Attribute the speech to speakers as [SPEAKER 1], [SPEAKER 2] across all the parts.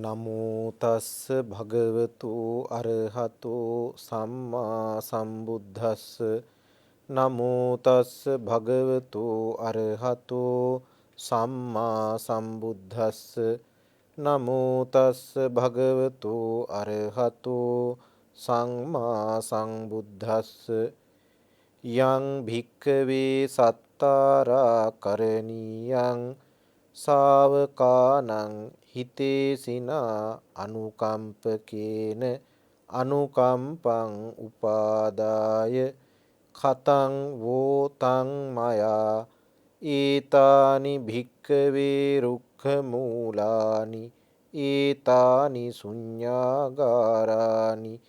[SPEAKER 1] නමෝ තස්ස භගවතු අරහතෝ සම්මා සම්බුද්දස්ස නමෝ තස්ස භගවතු අරහතෝ සම්මා සම්බුද්දස්ස නමෝ තස්ස භගවතු අරහතෝ සම්මා සම්බුද්දස්ස යං භික්ඛවේ සත්තාරා කරණීයං සාවකානං හිතේසිනා අනුකම්පකේන අනුකම්පං උපාදාය කතං වෝතං මයා ඒතානි භික්ඛවේ රුක්ඛ මූලානි ඒතානි ශුඤ්ඤාගාරානි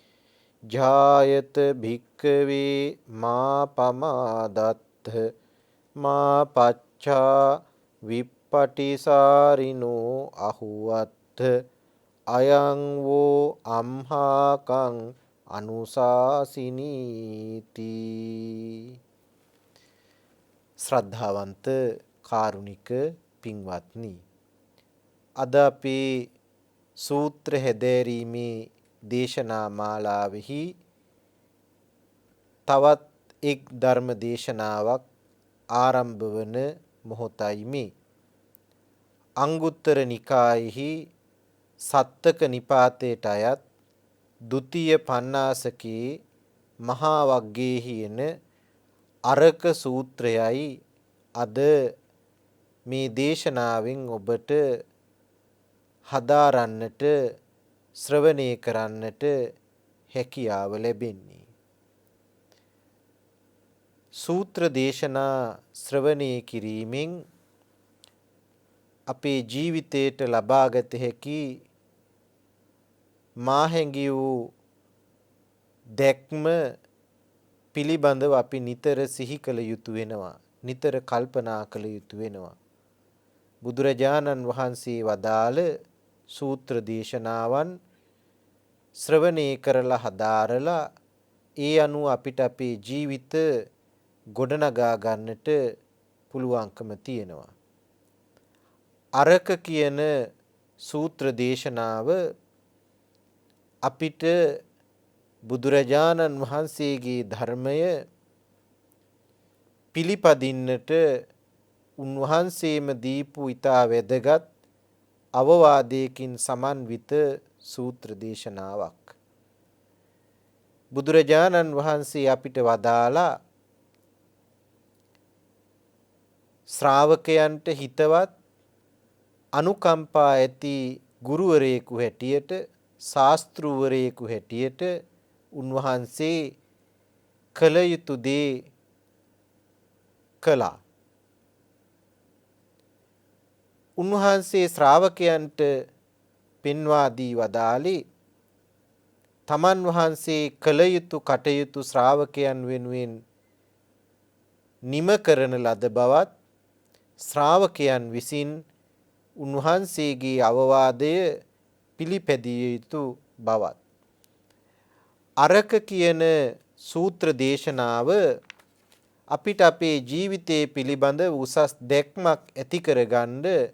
[SPEAKER 1] ජායත භික්ඛවේ මා පමාදත්ථ මා පච්ඡා විප්පටිසාරිනෝ අහුවත්ථ අයං වෝ අම්හාකං අනුශාසිනීති. ශ්‍රද්ධාවන්ත කාරුණික පින්වත්නි, අද අපි සූත්‍ර හැදෑරීමේ දේශනා මාලාවෙහි තවත් එක් ධර්ම දේශනාවක් ආරම්භ වන මොහොතයි මේ. අංගුත්තර නිකායෙහි සත්තක නිපාතයට අයත් ဒုတိ ය පඤ්ඤාසකේ මහා වග්ගයේහි එන අරක සූත්‍රයයි අද මේ දේශනාවෙන් ඔබට හදාරන්නට ශ්‍රවණය කරන්නට හැකියාව ලැබෙන්නේ. සූත්‍ර දේශනා ශ්‍රවණය කිරීමෙන් අපේ ජීවිතයට ලබාගත හැකි මාහැඟි වූ දැක්ම පිළිබඳව අපි නිතර සිහි කළ යුතු වෙනවා, නිතර කල්පනා කළ යුතු වෙනවා. බුදුරජාණන් වහන්සේ වදාළ සූත්‍ර දේශනාවන් ශ්‍රවණය කරලා හදාරලා ඒ අනුව අපිට අපේ ජීවිත ගොඩනගා ගන්නට පුළුවන්කම තියෙනවා. අරක කියන සූත්‍ර දේශනාව අපිට බුදුරජාණන් වහන්සේගේ ධර්මය පිළිපදින්නට උන්වහන්සේම දීපු ඊටා වැදගත් අවවාදයකින් සමන්විත සූත්‍ර දේශනාවක්. බුදුරජාණන් වහන්සේ අපිට වදාලා ශ්‍රාවකයන්ට හිතවත් අනුකම්පා ඇති ගුරුවරයෙකු හැටියට, ශාස්තෘවරයෙකු හැටියට උන්වහන්සේ කළ යුතු දේ කළා. උන්වහන්සේ ශ්‍රාවකයන්ට පෙන්වා දී වදාළේ තමන් වහන්සේ කළ යුතු කටයුතු ශ්‍රාවකයන් වෙනුවෙන් නිම කරන ලද බවත්, ශ්‍රාවකයන් විසින් උන්වහන්සේගේ අවවාදය පිළිපැදිය යුතු බවත්. අරක කියන සූත්‍ර දේශනාව අපිට අපේ ජීවිතයේ පිළිබඳ උසස් දැක්මක් ඇති කරගන්න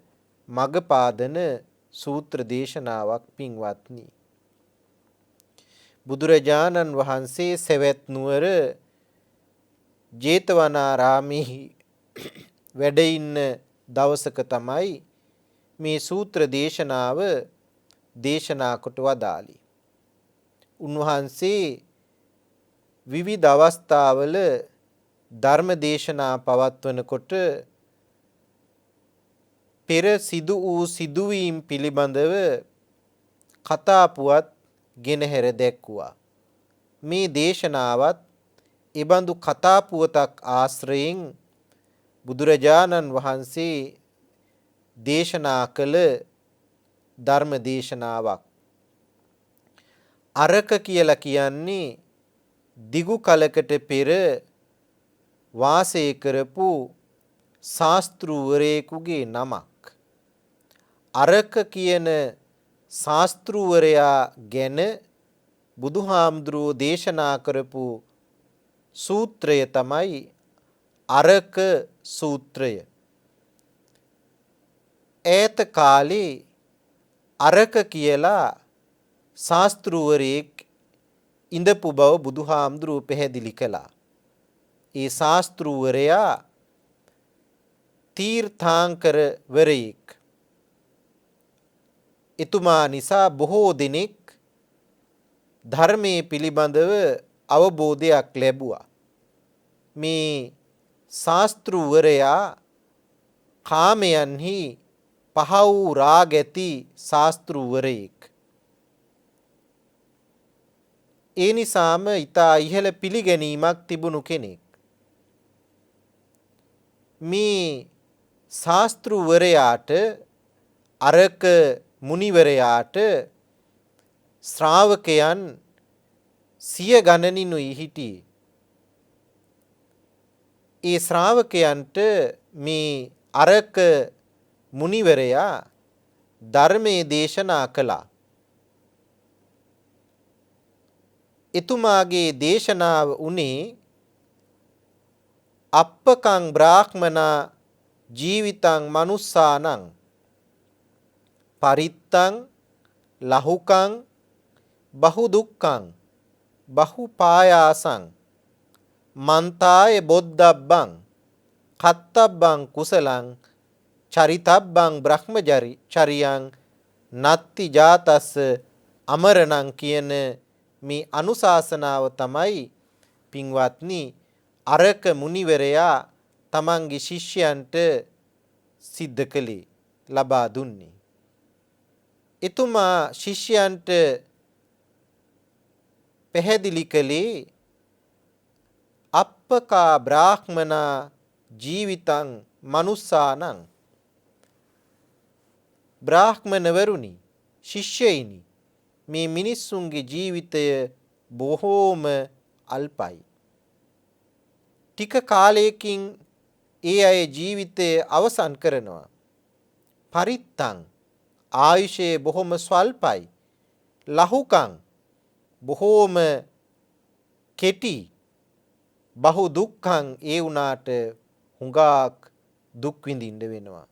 [SPEAKER 1] මඟ පාදන සූත්‍ර දේශනාවක් පින්වත්නි. බුදුරජාණන් වහන්සේ සවැත් නුවර ජේතවනාරාමෙහි වැඩ ඉන්න දවසක තමයි මේ සූත්‍ර දේශනාව දේශනා කොට වදාළේ. උන්වහන්සේ විවිධ අවස්ථාවල ධර්ම දේශනා පවත්වනකොට පෙර සිදු වූ සිදුවීම් පිළිබඳව කතා පුවත් ගෙනහැර දැක්වුවා. මේ දේශනාවත් එබඳු කතා පුවතක් ආශ්‍රයෙන් බුදුරජාණන් වහන්සේ දේශනා කළ ධර්ම දේශනාවක්. අරක කියලා කියන්නේ දිගු කලකට පෙර වාසය කරපු ශාස්තෘවරයෙකුගේ නමක්. අරක කියන ශාස්තෘවරයා ගැන බුදුහාමුදුරුවෝ දේශනා කරපු සූත්‍රය තමයි අරක සූත්‍රය. ඈත කාලේ අරක කියලා ශාස්ත්‍රූවරයෙක් ඉඳපු බව බුදුහාමුදුරුවෝ පැහැදිලි කළා. ඒ ශාස්ත්‍රූවරයා තීර්ථාංකරවරයෙක්. එතුමා නිසා බොහෝ දෙනෙක් ධර්මයේ පිළිබඳව අවබෝධයක් ලැබුවා. මේ ශාස්ත්‍රූවරයා කාමයන්හි පහ වූ රාග ඇති ශාස්ත්‍රූවරයෙක්. ඒ නිසාම ඊතා ඉහළ පිළිගැනීමක් තිබුණු කෙනෙක්. මේ ශාස්ත්‍රූවරයාට අරක මුනිවරයාට ශ්‍රාවකයන් සිය ගණනිනුයි හිටියේ. ඒ ශ්‍රාවකයන්ට මේ අරක මුනිවරයා ධර්මයේ දේශනා කළා. එතුමාගේ දේශනාව උනේ අප්පකං බ්‍රාහ්මනා ජීවිතං මනුස්සානං පරිත්තං ලහුකං බහු දුක්ඛං බහු පායාසං මන්තාය බොද්දබ්බං කත්තබ්බං කුසලං චරිතබ්බං බ්‍රහ්මචරියං නත්ති ජාතස්ස අමරණං කියන මේ අනුශාසනාව තමයි පින්වත්නි අරක මුනිවරයා තමන්ගේ ශිෂ්‍යයන්ට සිද්ධ කළේ, ලබා දුන්නේ. එතුමා ශිෂ්‍යයන්ට පැහැදිලි කළේ අප්පකා බ්‍රාහ්මනා ජීවිතං මනුස්සානං. බ්‍රාහ්මණවරුනි, ශිෂ්‍යයිනි, මේ මිනිස්සුන්ගේ ජීවිතය බොහෝම අල්පයි. ටික කාලයකින් ඒ අය ජීවිතය අවසන් කරනවා. පරිත්තං ආයුෂය බොහොම ස්වල්පයි. ලහුකං බොහෝම කෙටි. බහු දුක්ඛං ඒ වුණාට හුඟක් දුක් විඳින්න වෙනවා.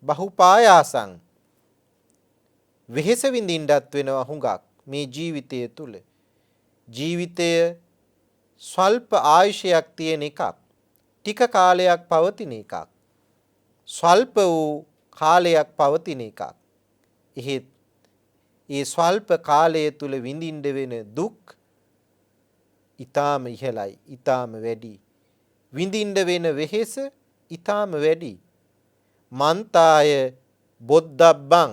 [SPEAKER 1] බහු පායාසං වෙහෙස විඳින්නත් වෙනවා හුඟක් මේ ජීවිතය තුල. ජීවිතය ස්වල්ප ආයුෂයක් තියෙන එකක්. ටික කාලයක් පවතින එකක්. ස්වල්ප වූ කාලයක් පවතින එකක්. එහෙත් ඒ ස්වල්ප කාලය තුල විඳින්න වෙන දුක් ඊටාම ඉහළයි, ඊටාම වැඩි. විඳින්න වෙන වෙහෙස ඊටාම වැඩි. මන්තාය බොද්දබ්බං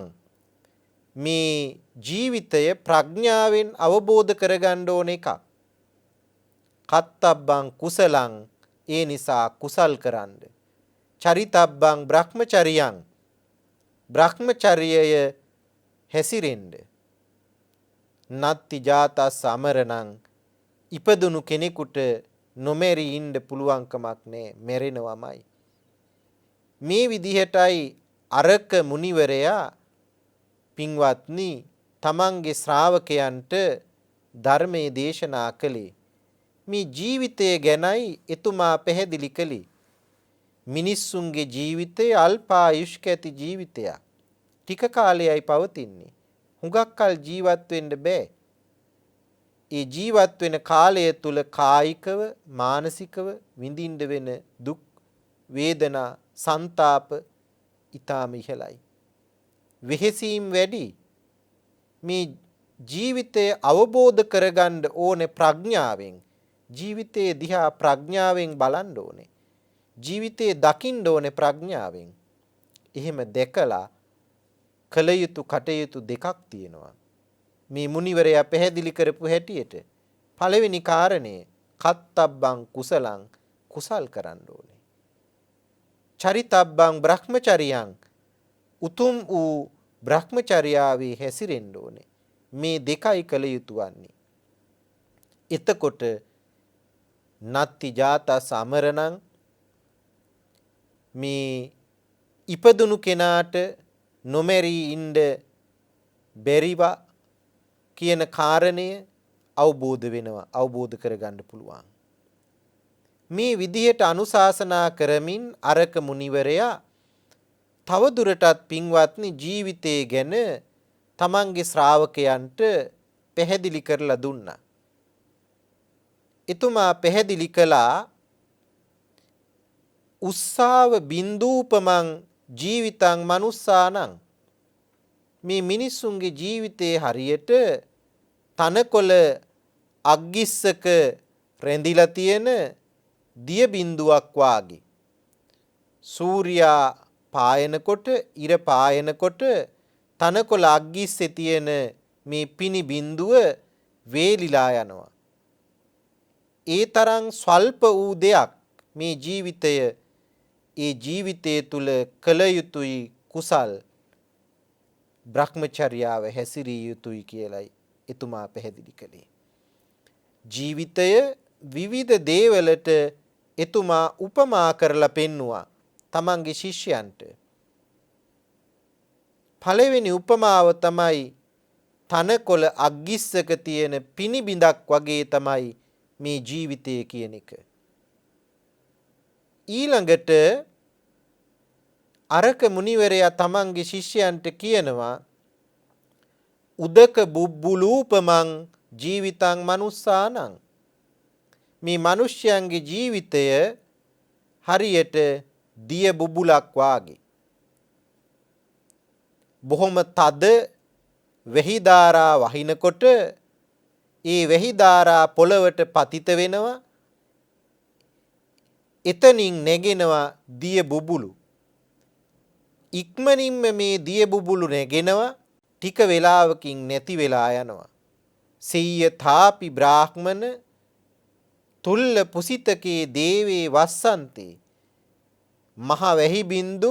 [SPEAKER 1] මේ ජීවිතය ප්‍රඥාවෙන් අවබෝධ කරගන්න ඕන එකක්. කත්තබ්බං කුසලං ඒ නිසා කුසල් කරන්න. චරිතබ්බං බ්‍රහ්මචරියං බ්‍රහ්මචර්යය හැසිරෙන්න. නත්ති ජාතස් අමරණං ඉපදුණු කෙනෙකුට නොමැරී ඉන්න පුළුවන්කමක් නැහැ, මැරෙනවමයි. මේ විදිහටයි අරක මුනිවරයා පින්වත්නි තමන්ගේ ශ්‍රාවකයන්ට ධර්මයේ දේශනා කළේ. මේ ජීවිතය ගැනයි එතුමා පැහැදිලි කළේ. මිනිස්සුන්ගේ ජීවිතය අල්පායුෂ්ක ඇති ජීවිතයක්. ටික කාලයයි පවතින්නේ. හුඟක් කල් ජීවත් වෙන්න බෑ. ඒ ජීවත් වෙන කාලය තුල කායිකව මානසිකව විඳින්න වෙන දුක් වේදනා සංతాප ඊටාම ඉහළයි. වෙහෙසීම් වැඩි. මේ ජීවිතය අවබෝධ කරගන්න ඕනේ ප්‍රඥාවෙන්. ජීවිතයේ දිහා ප්‍රඥාවෙන් බලන්න ඕනේ. ජීවිතේ දකින්න ඕනේ ප්‍රඥාවෙන්. එහෙම දැකලා කල යුතු කටයුතු දෙකක් තියෙනවා. මේ මුනිවරයා පැහැදිලි කරපු හැටියට පළවෙනි කාරණය කත්තබ්බං කුසලං කුසල් කරන්න ඕනේ. චරිතබ්බං බ්‍රහ්මචරියං උතුම් වූ බ්‍රහ්මචර්යාවේ හැසිරෙන්න ඕනේ. මේ දෙකයි කල යුතු වන්නේ. එතකොට නත්ති ජාතස් අමරණං මේ ඉපදුණු කෙනාට නොමැරී ඉන්න බැරිවා කියන කාරණය අවබෝධ වෙනවා, අවබෝධ කරගන්න පුළුවන්. මේ විදිහට අනුශාසනා කරමින් අරක මුනිවරයා තව දුරටත් පින්වත්නි ජීවිතය ගැන තමන්ගේ ශ්‍රාවකයන්ට පැහැදිලි කරලා දුන්නා. එතුමා පැහැදිලි කළා උස්සාව බින්දූපමං ජීවිතං මනුස්සානං, මේ මිනිස්සුන්ගේ ජීවිතයේ හරියට තනකොළ අග්ගිස්සක රැඳිලා තියෙන දිය බින්දුවක් වාගේ. සූර්යා පායනකොට, ඉර පායනකොට තනකොළ අග්ගිස්සේ තියෙන මේ පිනි බින්දුව වේලිලා යනවා. ඒ තරම් ස්වල්ප වූ දෙයක් මේ ජීවිතය. ඒ ජීවිතය තුල කළ යුතුයි කුසල්, බ්‍රහ්මචර්යාව හැසිරිය යුතුයි කියලයි එතුමා පැහැදිලි කළේ. ජීවිතය විවිධ දේවලට එතුමා උපමා කරලා පෙන්නවා තමන්ගේ ශිෂ්‍යයන්ට. පළවෙනි උපමාව තමයි තනකොළ අග්ගිස්සක තියෙන පිනිබිඳක් වගේ තමයි මේ ජීවිතය කියන එක. ඊළඟට අරක මුනිවරයා තමන්ගේ ශිෂ්‍යයන්ට කියනවා උදක බුබ්බුලූපමං ජීවිතං මනුස්සානං, මේ මිනිස්යන්ගේ ජීවිතය හරියට දිය බුබුලක් වාගේ. බොහොම තද වැහි ධාරා වහිනකොට ඒ වැහි ධාරා පොළවට පතිත වෙනවා. එතනින් නැගෙනවා දිය බුබුලු. ඉක්මනින්ම මේ දිය බුබුලු නැගෙනවා, ටික වේලාවකින් නැති වෙලා යනවා. සෙය්‍ය තාපි බ්‍රාහ්මන තුල්ල පුසිතකේ දේවේ වස්සන්තේ, මහ වැහි බින්දු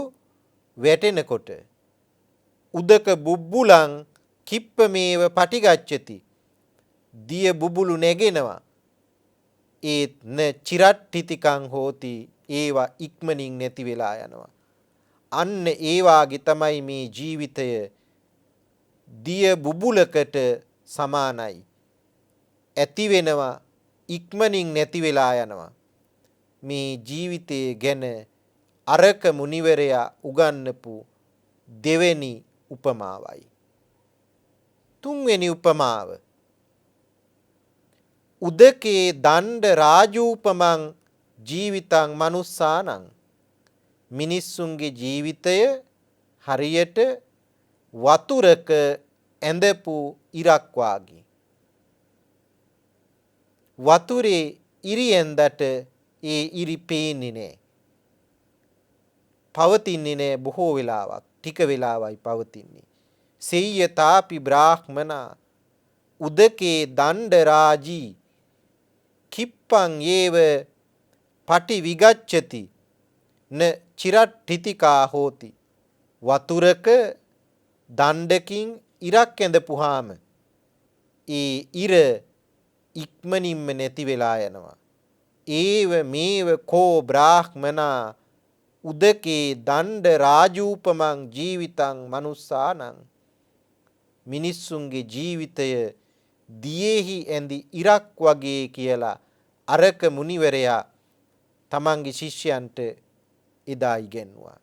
[SPEAKER 1] වැටෙනකොට උදක බුබ්බුලං කිප්පමේව පටිගච්ඡති, දිය බුබුලු නැගෙනවා. ඒත් න චිරට්ඨිතිකං හෝති, ඒවා ඉක්මනින් නැති වෙලා යනවා. අන්න ඒ වාගේ තමයි මේ ජීවිතය දිය බුබුලකට සමානයි. ඇති වෙනවා, ඉක්මනින් නැති වෙලා යනවා. මේ ජීවිතය ගැන අරක මුනිවරයා උගන්වපු දෙවෙනි උපමාවයි. තුන්වෙනි උපමාව උදකේ දණ්ඩ රාජූපමං ජීවිතං මනුස්සානං, මිනිස්සුන්ගේ ජීවිතය හරියට වතුරක ඇඳපු ඉරක් වාගේ. වතුරේ ඉරි ඇඳට ඒ ඉරි පේන්නේ නැහැ, පවතින්නේ නැහැ. බොහෝ වෙලාවක්, ටික වෙලාවයි පවතින්නේ. සෙය්‍ය තාපි බ්‍රාහ්මනා උදකේ දණ්ඩ රාජී කිප්පං ඒව පටි විගච්ඡති න චිරට්ඨිතිකා හෝති. වතුරක දණ්ඩකින් ඉරක් ඇඳපුවාම ඒ ඉර ඉක්මනින්ම නැති වෙලා යනවා. ඒව මේව කෝ බ්‍රාහ්මනා උදකේ දණ්ඩ රාජූපමං ජීවිතං මනුස්සානං, මිනිස්සුන්ගේ ජීවිතය දියෙහි ඇඳි ඉරක් වගේ කියලා අරක මුනිවරයා තමන්ගේ ශිෂ්‍යයන්ට එදා ඉගැන්වුවා.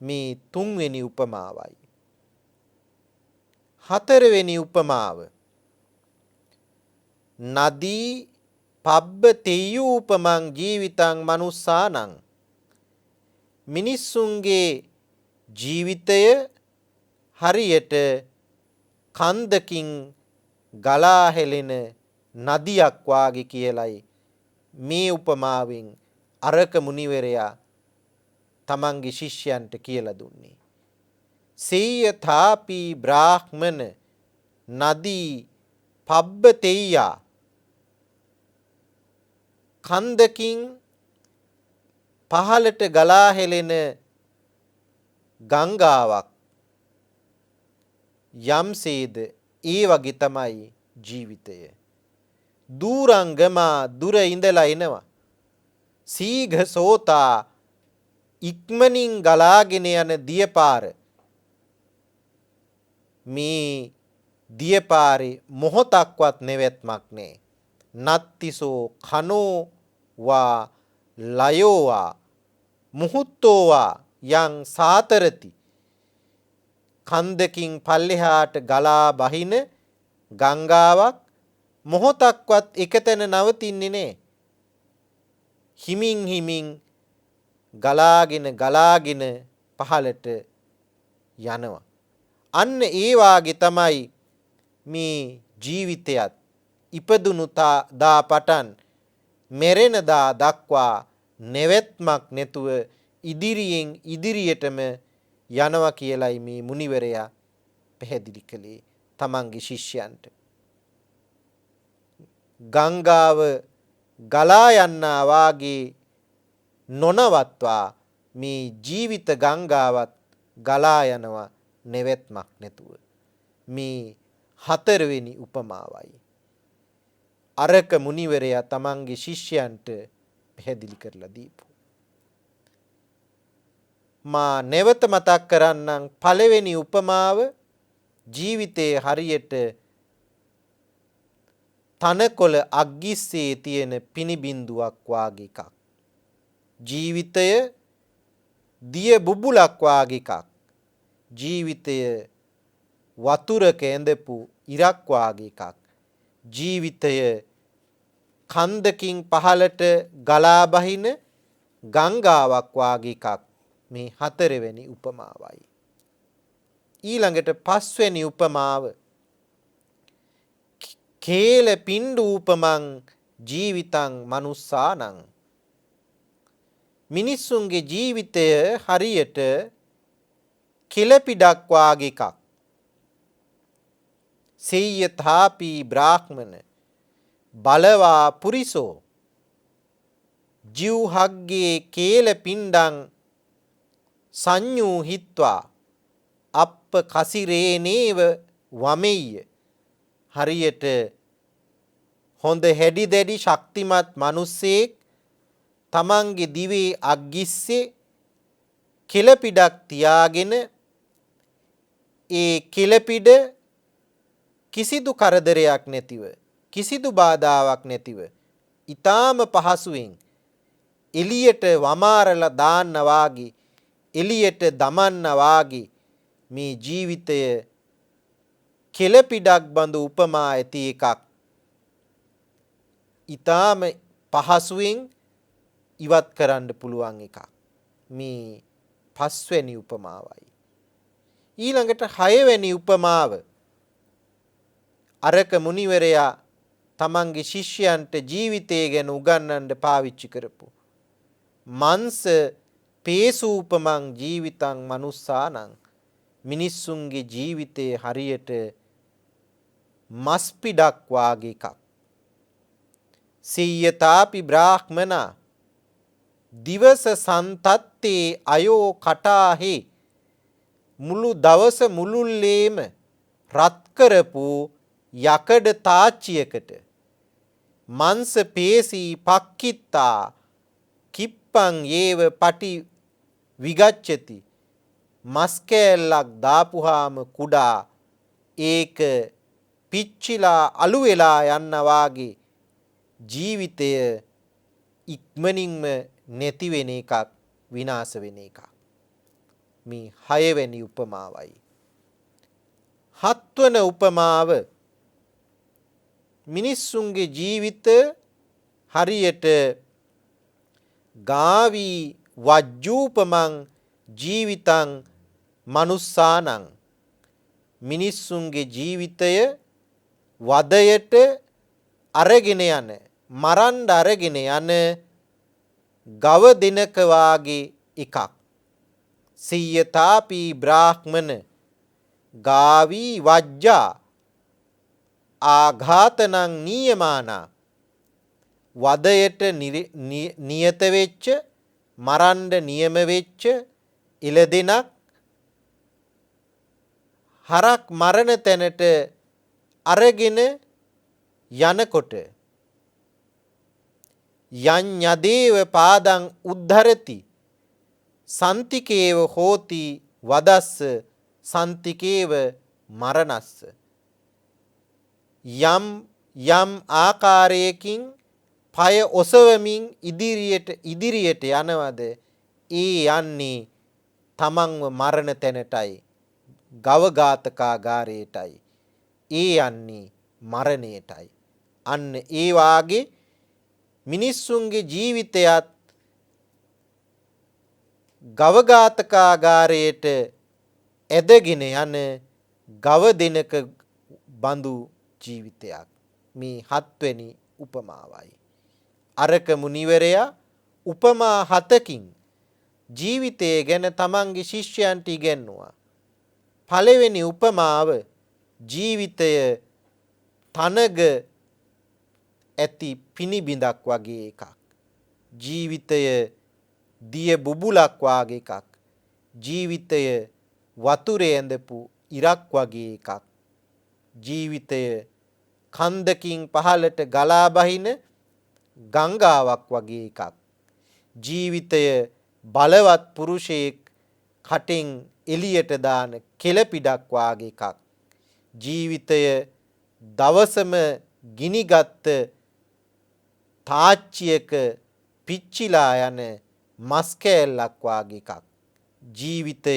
[SPEAKER 1] මේ තුන්වෙනි උපමාවයි. හතරවෙනි උපමාව නදී පබ්බ තෙය්‍යූපමං ජීවිතං මනුස්සානං, මිනිස්සුන්ගේ ජීවිතය හරියට කන්දකින් ගලා හෙළෙන නදියක් වාගේ කියලයි මේ උපමාවෙන් අරක මුනිවරයා තමන්ගේ ශිෂ්‍යයන්ට කියලා දුන්නේ. සෙය්‍ය තාපි බ්‍රාහ්මන නදී පබ්බ තෙය්‍යා, කන්දකින් පහළට ගලා හෙළෙන ගංගාවක් යම්සේද ඒ වගේ තමයි ජීවිතය. දූරංගමා, දුර ඉඳලා එනවා. සීඝ සෝතා, ඉක්මනින් ගලාගෙන යන දියපාර. මේ දියපාරේ මොහොතක්වත් නැවැත්මක් නෑ. නත්තිසෝ කනෝ වා ලයෝවා මුහුත්තෝවා යං සාතරති, කන්දකින් පල්ලෙහාට ගලා බහින ගංගාවක් මොහොතක්වත් එකතැන නවතින්නේ නෑ. හිමින් හිමින් ගලාගෙන පහළට යනවා. අන්න ඒ වාගේ තමයි මේ ජීවිතයත් ඉපදුණු දා පටන් මෙරෙන දා දක්වා නැවැත්මක් නැතුව ඉදිරියෙන් ඉදිරියටම යනවා කියලයි මේ මුනිවරයා පැහැදිලි කළේ තමන්ගේ ශිෂ්‍යයන්ට. ගංගාව ගලා යන්නා වාගේ නොනවත්වා මේ ජීවිත ගංගාවත් ගලා යනවා නැවැත්මක් නැතුව. මේ හතරවෙනි උපමාවයි. අරක මුනිවරයා තමන්ගේ ශිෂ්‍යයන්ට පැහැදිලි කරලා දීපු. මා නැවත මතක් කරන්නම් පළවෙනි උපමාව ජීවිතයේ හරියට තනකොළ අග්ගිස්සේ තියෙන පිනිබින්දුවක් වාගේ එකක්. ජීවිතය දිය බුබුලක් වාගේ එකක්. ජීවිතය වතුරක ඇඳපු ඉරක් වාගේ එකක්. ජීවිතය කන්දකින් පහළට ගලා බහින ගංගාවක් වාගේ එකක්. මේ හතරවෙනි උපමාවයි. ඊළඟට පස්වෙනි උපමාව කේල පිණ්ඩූපමං ජීවිතං මනුස්සානං. මිනිස්සුන්ගේ ජීවිතය හරියට කෙළපිඩක් වාගේ එකක්. සෙය්‍යථාපී බ්‍රාහ්මණ බලවා පුරිසෝ ජිව්හග්ගේ කේල පිණ්ඩං සංයූ හිත්වා අප්ප කසිරේනේව වමෙය්‍ය. හරියට හොඳ හැඩි දැඩි ශක්තිමත් මිනිස්සෙක් තමන්ගේ දිවේ අග්ගිස්සේ කෙළපිඩක් තියාගෙන ඒ කෙළපිඩ කිසිදු කරදරයක් නැතිව කිසිදු බාධාවක් නැතිව ඊටාම පහසුවෙන් එළියට වමාරලා දාන්න වාගේ එළියට දමන්න වාගේ මේ ජීවිතය කෙළපිඩක් බඳු උපමා ඇති එකක්. ඊටාම පහසුවෙන් ඉවත් කරන්න පුළුවන් එකක්. මේ පස්වෙනි උපමාවයි. ඊළඟට හයවෙනි උපමාව අරක මුනිවරයා තමන්ගේ ශිෂ්‍යයන්ට ජීවිතය ගැන උගන්වන්න පාවිච්චි කරපු මන්ස පේසූපමං ජීවිතං මනුස්සානං. මිනිස්සුන්ගේ ජීවිතයේ හරියට මස් පිඩක් වාගේ එකක්. සීයතාපි බ්‍රාහ්මනා දිවස සන්තත්තේ අයෝ කටාහි. මුළු දවස මුළුල්ලේම රත් කරපු යකඩ තාච්චියකට මංස පේසී පක්කිත්තා කිප්පං ඒව පටි විගච්ඡති. මස් කෑල්ලක් දාපුහාම කුඩා ඒක පිච්චිලා අලු වෙලා යන්න වාගේ ජීවිතය ඉක්මනින්ම නැති වෙන එකක්, විනාශ වෙන එකක්. මේ හයවෙනි උපමාවයි. හත්වන උපමාව මිනිස්සුන්ගේ ජීවිත හරියට ගාවී වජ්ජූපමං ජීවිතං මනුස්සානං. මිනිස්සුන්ගේ ජීවිතය වදයට අරගෙන යන මරන්න අරගෙන යන ගව දිනක වාගේ එකක්. සීයතාපී බ්‍රාහ්මණ ගාවී වජ්ජා ආඝාතනං නීයමානා. වදයට නියත වෙච්ච මරන්න නියම වෙච්ච ඉලදෙනක් හරක් මරණ තැනට අරගෙන යනකොට යං යදේව පාදං උද්ධරති සන්තිකේව හෝති වදස්ස සන්තිකේව මරණස්ස. යම් යම් ආකාරයකින් පය ඔසවමින් ඉදිරියට යනවද ඒ යන්නේ තමන්ව මරණ තැනටයි, ගවඝාතකාගාරයටයි. ඒ යන්නේ මරණයටයි. අන්න ඒ වාගේ මිනිස්සුන්ගේ ජීවිතයත් ගවඝාතකාගාරයට ඇදගෙන යන ගව දෙනක බඳු ජීවිතයක්. මේ 7 වෙනි උපමාවයි. අරක මුනිවරයා උපමා 7කින් ජීවිතය ගැන තමන්ගේ ශිෂ්‍යයන්ට ඉගැන්නුවා. පළවෙනි උපමාව ජීවිතය තනග ඇති පිනිබිඳක් වගේ එකක්. ජීවිතය දිය බුබුලක් වගේ එකක්. ජීවිතය වතුරේ ඇඳපු ඉරක් වගේ එකක්. ජීවිතය කන්දකින් පහළට ගලා බහින ගංගාවක් වගේ එකක්. ජීවිතය බලවත් පුරුෂයෙක් කටෙන් එළියට දාන කෙළපිඩක් වගේ එකක්. ජීවිතය දවසම ගිනිගත් තාච්චියක පිච්චිලා යන මස් කෑල්ලක් වගේ එකක්. ජීවිතය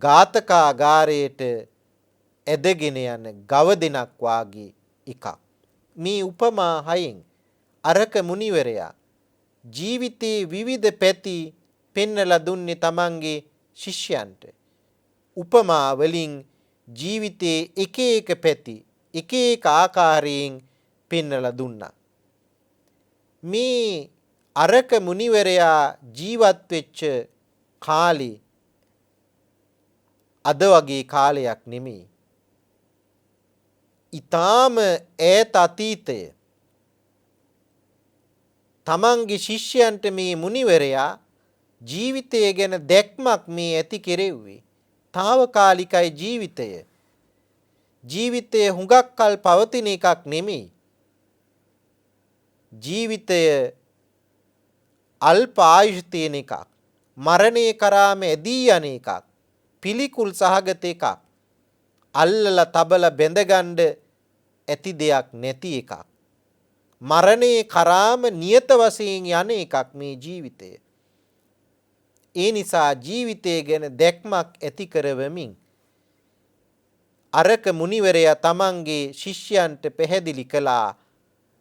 [SPEAKER 1] ඝාතකාගාරයට ඇදගෙන යන ගව දෙනක් වගේ එකක්. මේ උපමා 6න් අරක මුනිවරයා ජීවිතයේ විවිධ පැති පෙන්වලා දුන්නේ තමන්ගේ ශිෂ්‍යයන්ට. උපමා වලින් ජීවිතයේ එක එක පැති එක එක ආකාරයෙන් පෙන්වලා දුන්නා. මේ අරක මුනිවරයා ජීවත් වෙච්ච කාලේ අද වගේ කාලයක් නෙමෙයි. ඊටාම ඈත අතීතය. තමන්ගේ ශිෂ්‍යයන්ට මේ මුනිවරයා ජීවිතය ගැන දැක්මක් මේ ඇති කෙරෙව්වේ. తాවකාලිකයි ජීවිතය. ජීවිතය හුඟක් කල් පවතින එකක් නෙමෙයි. ජීවිතය අල්ප ආයුෂ තියෙන එකක්. මරණය කරාම ඇදී යන එකක්. පිළිකුල් සහගත එකක්. අල්ලලා තබලා බැඳගන්න ඇති දෙයක් නැති එකක්. මරණය කරාම නියත වශයෙන් යන එකක් මේ ජීවිතය. ඒ නිසා ජීවිතය ගැන දැක්මක් ඇති කරවමින් අරක මුනිවරයා තමන්ගේ ශිෂ්‍යයන්ට පැහැදිලි කළා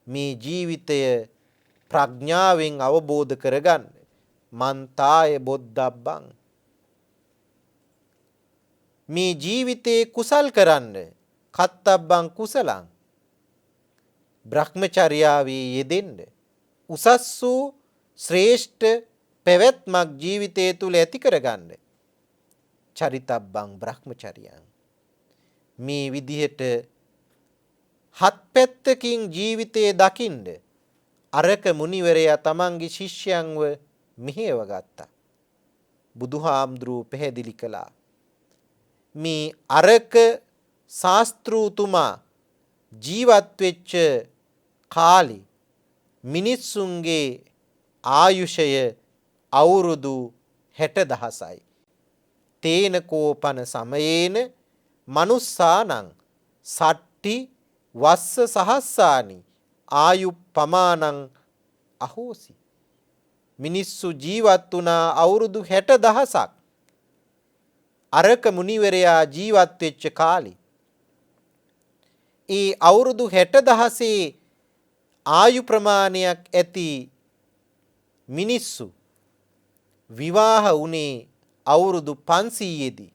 [SPEAKER 1] මේ ජීවිතය ප්‍රඥාවෙන් අවබෝධ කරගන්න. මන්තාය බොද්ධබ්බං. මේ ජීවිතේ කුසල් කරන්න. කත්තබ්බං කුසලං. බ්‍රහ්මචර්යාවේ යෙදෙන්න. උසස් වූ ශ්‍රේෂ්ඨ පැවැත්මක් ජීවිතය තුල ඇති කරගන්න. චරිතබ්බං බ්‍රහ්මචර්යං. මේ විදිහට හත් පැත්තකින් ජීවිතයේ දකින්න අරක මුනිවරයා තමන්ගේ ශිෂ්‍යයන්ව මෙහෙයව ගත්තා. බුදුහාමුදුරුවෝ පැහැදිලි කළා. මේ අරක ශාස්ත්‍රූතුමා ජීවත් වෙච්ච කාලේ මිනිස්සුන්ගේ ආයුෂය අවුරුදු 60,000යි. තේන කෝපන සමයේන මනුස්සානං සට්ටි වස්ස සහස්සානි ආයු පමානං අහෝසි. මිනිස්සු ජීවත් වුණා අවුරුදු 60,000ක්. අරක මුනිවරයා ජීවත් වෙච්ච කාලේ ඒ අවුරුදු 60,000 ආයු ප්‍රමාණයක් ඇති මිනිස්සු විවාහ වුණේ අවුරුදු 500 දී.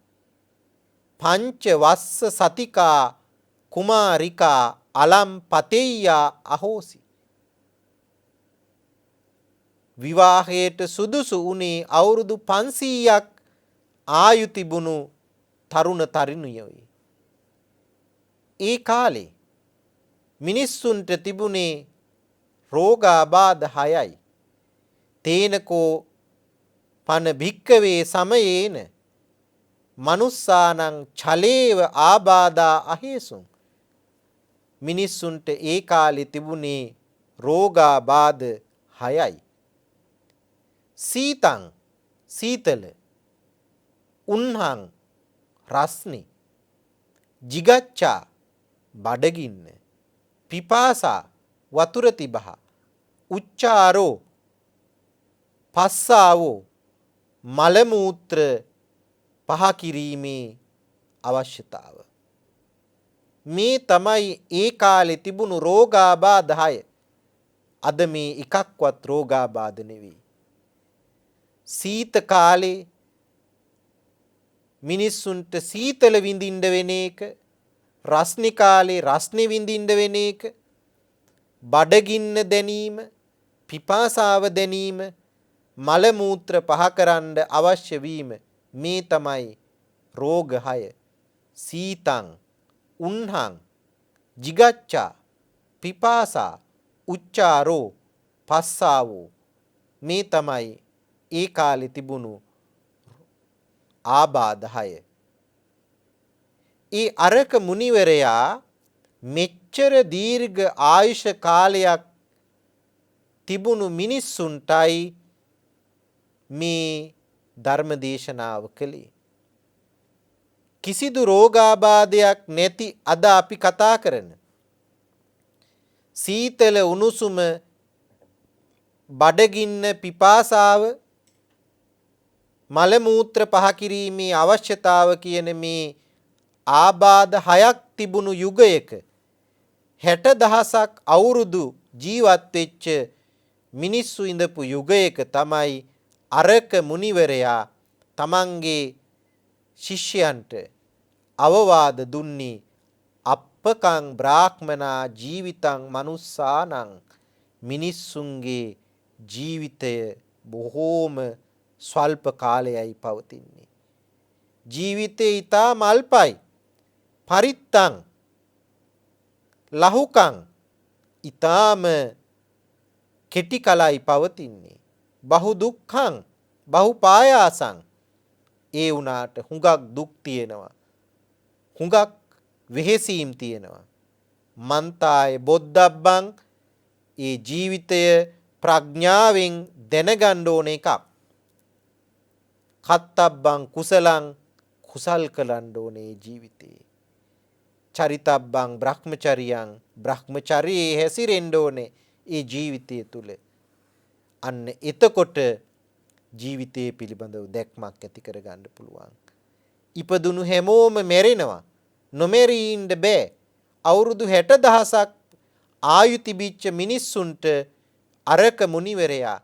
[SPEAKER 1] පංච වස්ස සතිකා කුමාරිකා අලම් පතෙය්‍යා අහෝසි. විවාහයට සුදුසු වුණේ අවුරුදු 500ක් ආයු තිබුණු තරුණ තරුණියෝයි. ඒ කාලේ මිනිස්සුන්ට තිබුණේ රෝගාබාධ 6යි. තේනකෝ පන භික්කවේ සමයේන මනුස්සානං ඡලේව ආබාධා අහේසුං. මිනිස්සුන්ට ඒ කාලේ තිබුණේ රෝගාබාධ 6යි. සීතං සීතල, උන්හං රස්නි, ජිගච්ඡා බඩගින්න, පිපාසා වතුර තිබහ, උච්චාරෝ පස්සාවෝ මල මූත්‍ර පහ කිරීමේ අවශ්‍යතාව. මේ තමයි ඒ කාලේ තිබුණු රෝගාබාධ 6. අද මේ එකක්වත් රෝගාබාධ නෙවෙයි. සීත කාලේ මිනිස්සුන්ට සීතල විඳින්න වෙන එක, රස්නි කාලේ රස්නේ විඳින්න වෙන එක, බඩගින්න දැනීම, පිපාසාව දැනීම, මල මූත්‍ර පහ කරන්න අවශ්‍ය වීම මේ තමයි රෝග 6. සීතං, උන්හං, jigaccha, පිපාසා, උච්චාරෝ, පස්සාවෝ මේ තමයි ඒ කාලේ තිබුණු ආබාධ 6. ඒ අරක මුනිවරයා මෙච්චර දීර්ඝ ආයුෂ කාලයක් තිබුණු මිනිස්සුන්ටයි මේ ධර්ම දේශනාව කළේ. කිසිදු රෝගාබාධයක් නැති අද අපි කතා කරන සීතල උණුසුම, බඩගින්න, පිපාසාව, මල මූත්‍ර පහ කිරීමේ අවශ්‍යතාව කියන මේ ආබාධ 6ක් තිබුණු යුගයක 60,000ක් අවුරුදු ජීවත් වෙච්ච මිනිස්සු ඉඳපු යුගයක තමයි අරක මුනිවරයා තමන්ගේ ශිෂ්‍යයන්ට අවවාද දුන්නේ අප්පකං බ්‍රාහ්මනා ජීවිතං මනුස්සානං. මිනිස්සුන්ගේ ජීවිතය බොහෝම ස්වල්ප කාලයයි පවතින්නේ. ජීවිතේ ඊටාම අල්පයි. පරිත්තං ලහුකං ඊටාම කෙටි කලයි පවතින්නේ. බහු දුක්ඛං බහු පායාසං. ඒ වුණාට හුඟක් දුක් තියෙනවා. හුඟක් වෙහෙසීම් තියෙනවා. මන්තාය බොද්දබ්බං ඒ ජීවිතය ප්‍රඥාවෙන් දැනගන්න ඕන එකක්. කත්තබ්බං කුසලං කුසල් කළන්න ඕනේ ජීවිතේ. චරිතබ්බං බ්‍රහ්මචරියං බ්‍රහ්මචර්යයේ හැසිරෙන්න ඕනේ ඒ ජීවිතය තුල. අන්න එතකොට ජීවිතයේ පිළිබඳව දැක්මක් ඇති කරගන්න පුළුවන්. ඉපදුණු හැමෝම මැරෙනවා. නොමැරී ඉන්න බෑ. අවුරුදු 60,000ක් ආයු තිබිච්ච මිනිස්සුන්ට අරක මුනිවරයා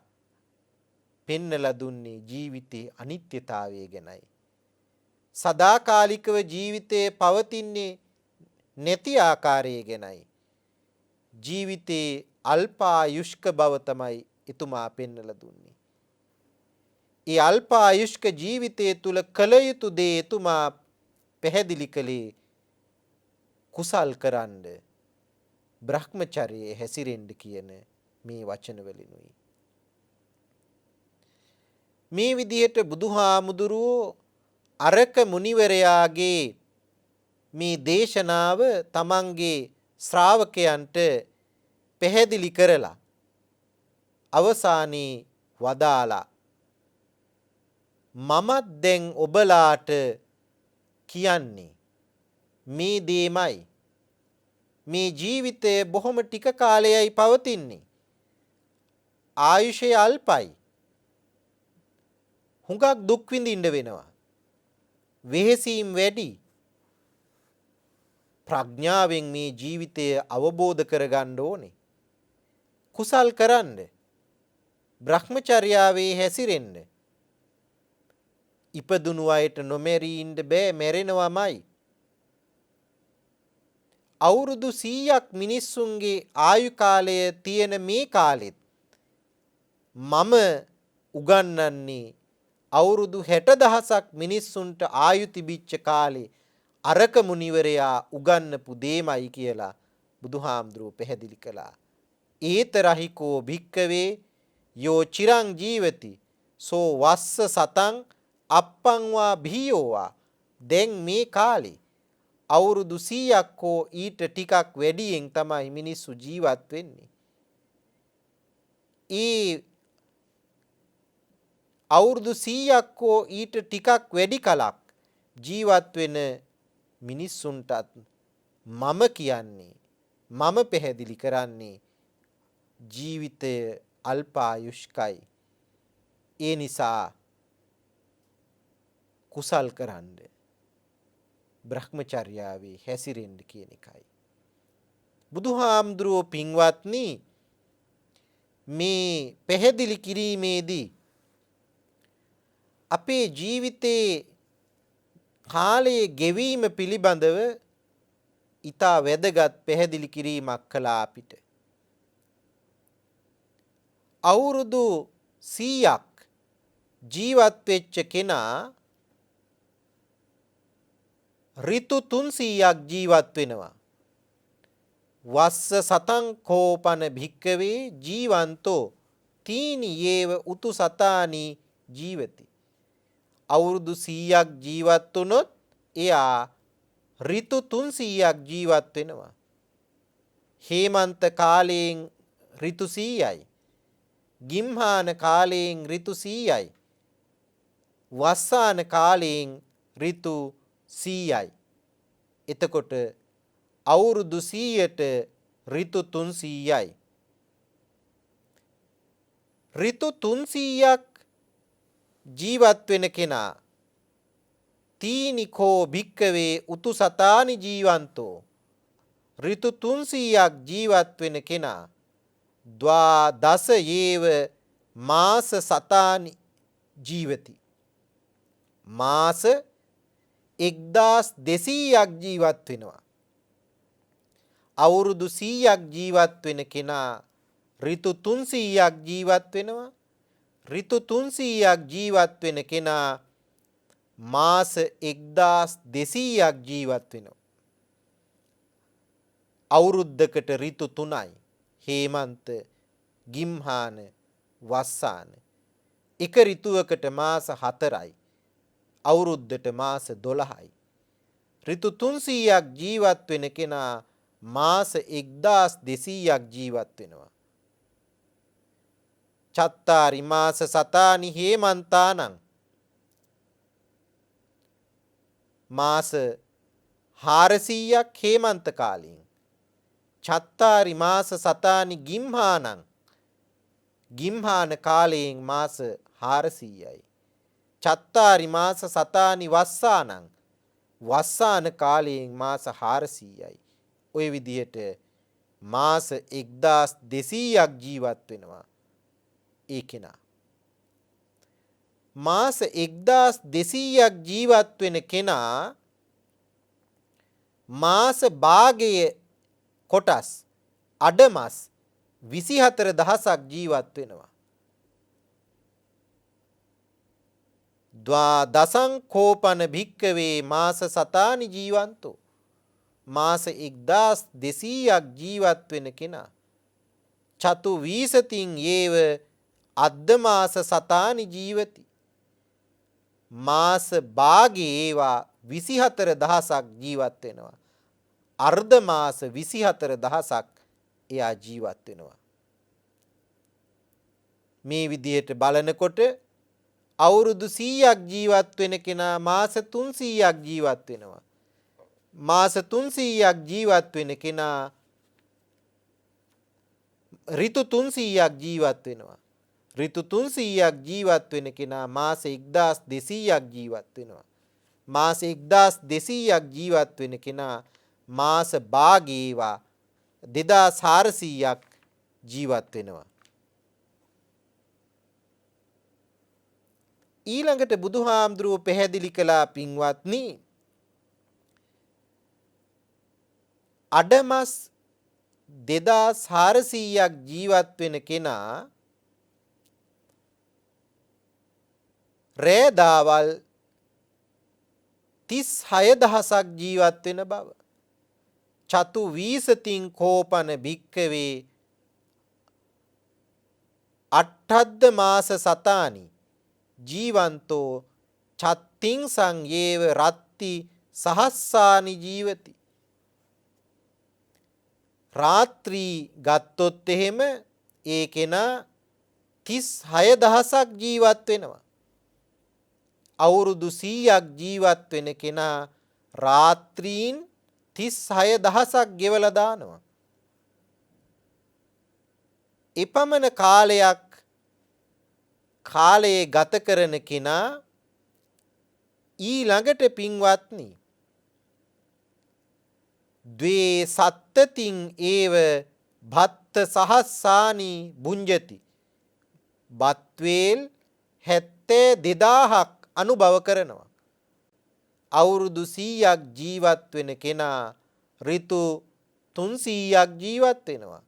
[SPEAKER 1] පෙන්නලා දුන්නේ ජීවිතයේ අනිත්‍යතාවය ගැනයි. සදාකාලිකව ජීවිතයේ පවතින්නේ නැති ආකාරය ගැනයි. ජීවිතයේ අල්පායුෂ්ක බව තමයි එතුමා පෙන්නලා දුන්නේ. ඒ අල්පායුෂ්ක ජීවිතය තුල කල යුතු දේ එතුමා පැහැදිලි කළේ කුසල් කරන්න, බ්‍රහ්මචර්යයේ හැසිරෙන්න කියන මේ වචන වලිනුයි. මේ විදිහට බුදුහාමුදුරුවෝ අරක මුනිවරයාගේ මේ දේශනාව තමන්ගේ ශ්‍රාවකයන්ට පැහැදිලි කරලා අවසානයේ වදාලා මමත් දැන් ඔබලාට කියන්නේ මේ දේමයි. මේ ජීවිතය බොහොම ටික කාලයයි පවතින්නේ. ආයුෂය අල්පයි. හුඟක් දුක් විඳින්න වෙනවා. වෙහෙසීම් වැඩි. ප්‍රඥාවෙන් මේ ජීවිතය අවබෝධ කරගන්න ඕනේ. කුසල් කරන්න. බ්‍රහ්මචර්යාවේ හැසිරෙන්න. ඉපදුණු අයට නොමැරී ඉන්න බෑ, මැරෙනවමයි. අවුරුදු 100ක් මිනිස්සුන්ගේ ආයු කාලය තියෙන මේ කාලෙත් මම උගන්වන්නේ අවුරුදු 60,000ක් මිනිස්සුන්ට ආයු තිබිච්ච කාලේ අරක මුනිවරයා උගන්වපු දෙමයි කියලා බුදුහාමුදුරුවෝ පැහැදිලි කළා. ඒතරහිකෝ භික්කවේ යෝ චිරං ජීවති සෝ වස්ස සතං අප්පංවා භීයෝවා. දැන් මේ කාලේ අවුරුදු 100ක් හෝ ඊට ටිකක් වැඩියෙන් තමයි මිනිස්සු ජීවත් වෙන්නේ. ඒ අවුරුදු 100ක් හෝ ඊට ටිකක් වැඩි කලක් ජීවත් වෙන මිනිස්සුන්ටත් මම කියන්නේ, මම පැහැදිලි කරන්නේ ජීවිතය අල්පායුෂ්කයි. ඒ නිසා කුසල් කරන්න බ්‍රහ්මචර්යාවේ හැසිරෙන්න කියන එකයි. බුදුහාමුදුරුවෝ පින්වත්නි මේ පැහැදිලි කිරීමේදී අපේ ජීවිතයේ කාලයේ ගෙවීම පිළිබඳව ඊටා වැදගත් පැහැදිලි කිරීමක් කළා අපිට. අවුරුදු 100ක් ජීවත් වෙච්ච කෙනා ඍතු 300ක් ජීවත් වෙනවා. වස්ස සතං කෝපන භික්කවේ ජීවන්තෝ තීනි යේව උතු සතානි ජීවති. අවුරුදු 100ක් ජීවත් වුණොත් එයා ඍතු 300ක් ජීවත් වෙනවා. හේමන්ත කාලයෙන් ඍතු 100යි. ගිම්හාන කාලයෙන් ඍතු 100යි. වස්සාන කාලයෙන් ඍතු 100යි. එතකොට අවුරුදු 100ට ඍතු 300යි. ඍතු 300ක් ජීවත් වෙන කෙනා තීනිකෝ භික්කවේ උතු සතානි ජීවන්තෝ ඍතු 300ක් ජීවත් වෙන කෙනා ද්වාදස යේව මාස සතානි ජීවති. මාස 1200ක් ජීවත් වෙනවා. අවුරුදු 100ක් ජීවත් වෙන කෙනා ඍතු 300ක් ජීවත් වෙනවා. ඍතු 300ක් ජීවත් වෙන කෙනා මාස 1200ක් ජීවත් වෙනවා. අවුරුද්දකට ඍතු 3යි. හේමන්ත, ගිම්හාන, වස්සාන. එක ඍතුවකට මාස 4යි. අවුරුද්දට මාස 12යි. ඍතු 300ක් ජීවත් වෙන කෙනා මාස 1200ක් ජීවත් වෙනවා. චත්තාරි මාස සතානි හේමන්තානං මාස 400ක් හේමන්ත කාලයෙන්. චත්තාරි මාස සතානි ගිම්හානං ගිම්හාන කාලයෙන් මාස 400යි. චත්තාරි මාස සතානි වස්සානං වස්සාන කාලයෙන් මාස 400යි. ඔය විදිහට මාස 1200ක් ජීවත් වෙනවා ඒ කෙනා. මාස 1200ක් ජීවත් වෙන කෙනා මාස භාගයේ කොටස් අඩමස් 24000ක් ජීවත් වෙනවා. ද්වාදසං කෝපන භික්කවේ මාස සතානි ජීවන්තෝ මාස 1200ක් ජීවත් වෙන කෙනා චතු වීසතින් යේව අද්ද මාස සතානි ජීවති. මාස භාගයේ ඒවා 24000ක් ජීවත් වෙනවා. අර්ධ මාස 24000ක් එයා ජීවත් වෙනවා. මේ විදිහට බලනකොට අවුරුදු 100ක් ජීවත් වෙන කෙනා මාස 300ක් ජීවත් වෙනවා. මාස 300ක් ජීවත් වෙන කෙනා ඍතු 300ක් ජීවත් වෙනවා. ඍතු 300ක් ජීවත් වෙන කෙනා මාස 1200ක් ජීවත් වෙනවා. මාස 1200ක් ජීවත් වෙන කෙනා මාස භාගයේවා 2400ක් ජීවත් වෙනවා. ඊළඟට බුදුහාමුදුරුවෝ පැහැදිලි කළා පින්වත්නි අඩමස් 2400ක් ජීවත් වෙන කෙනා රෑ දවල් 36000ක් ජීවත් වෙන බව. චතු වීසතින් කෝපන භික්කවේ අට්ඨද්ද මාස සතානි ජීවන්තෝ චත්තිං සංයේව රත්ති සහස්සානි ජීවති. රාත්‍රී ගත්තොත් එහෙම ඒ කෙනා 36000ක් ජීවත් වෙනවා. අවුරුදු 100ක් ජීවත් වෙන කෙනා රාත්‍රීන් 36000ක් ගෙවලා දානවා. එපමණ කාලයේ ගත කරන කෙනා ඊළඟට පින්වත්නි ද්වේ සත්තතින් ඒව භත්ත සහස්සානි බුංජති බත්වේල් 72000ක් අනුභව කරනවා. අවුරුදු 100ක් ජීවත් වෙන කෙනා ඍතු 300ක් ජීවත් වෙනවා.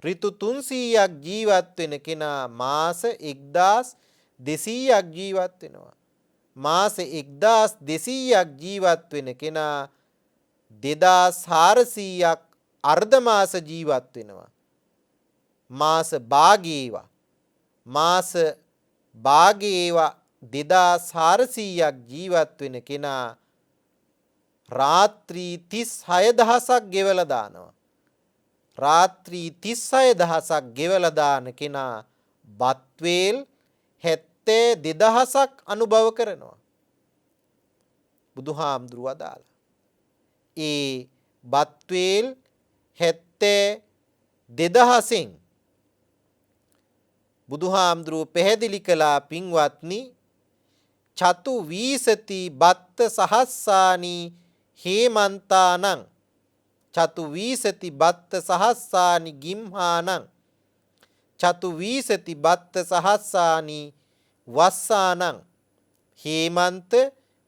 [SPEAKER 1] ඍතු 300ක් ජීවත් වෙන කෙනා මාස 1200ක් ජීවත් වෙනවා. මාස 1200ක් ජීවත් වෙන කෙනා 2400ක් අර්ධ මාස ජීවත් වෙනවා. මාස භාගේවා මාස භාගේවා 2400ක් ජීවත් වෙන කෙනා රාත්‍රී 36000ක් ගෙවලා දානවා. රාත්‍රී 36000ක් ගෙවලා දාන කෙනා බත්වේල් 72000ක් අනුභව කරනවා. බුදුහාමුදුරුවෝ අදාලා ඒ බත්වේල් 72000න් බුදුහාමුදුරුවෝ පැහැදිලි කළා පින්වත්නි චතු වීසති බත්ත සහස්සානි හේමන්තානං චතු වීසති බත්ත සහස්සානි ගිම්හානං චතු වීසති බත්ත සහස්සානි වස්සානං හේමන්ත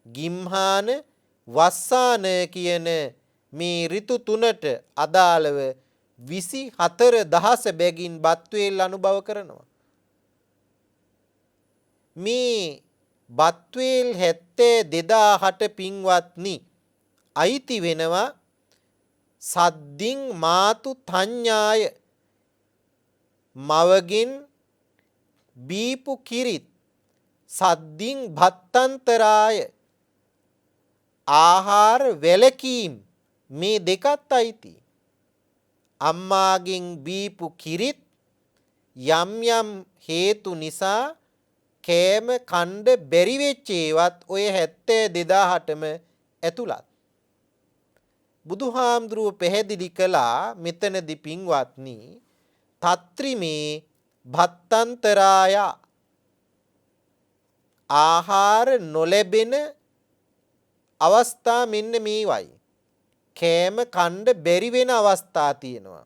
[SPEAKER 1] ගිම්හාන වස්සාන කියන මේ ඍතු තුනට අදාළව 24000 බැගින් බත්වේල් අනුභව කරනවා. මේ බත්වේල් 72000ට පින්වත්නි අයිති වෙනවා සද්දින් මාතු තඤ්ඤාය මවගෙන් බීපු කිරිත් සද්දින් භත්තන්තරාය ආහාර වැළකීම් මේ දෙකත් අයිති. අම්මාගෙන් බීපු කිරිත් යම් යම් හේතු නිසා කෑම කණ්ඩ බැරි වෙච්ච ඒවත් ඔය 72000ටම ඇතුළත්. බුදුහාමුදුරුව පැහැදිලි කළා මෙතනදි පින්වත්නි තත්‍රිමේ භත්තන්තරාය ආහාර නොලැබෙන අවස්ථා මෙන්න මේවයි. කෑම කණ්ඩ බැරි වෙන අවස්ථා තියෙනවා.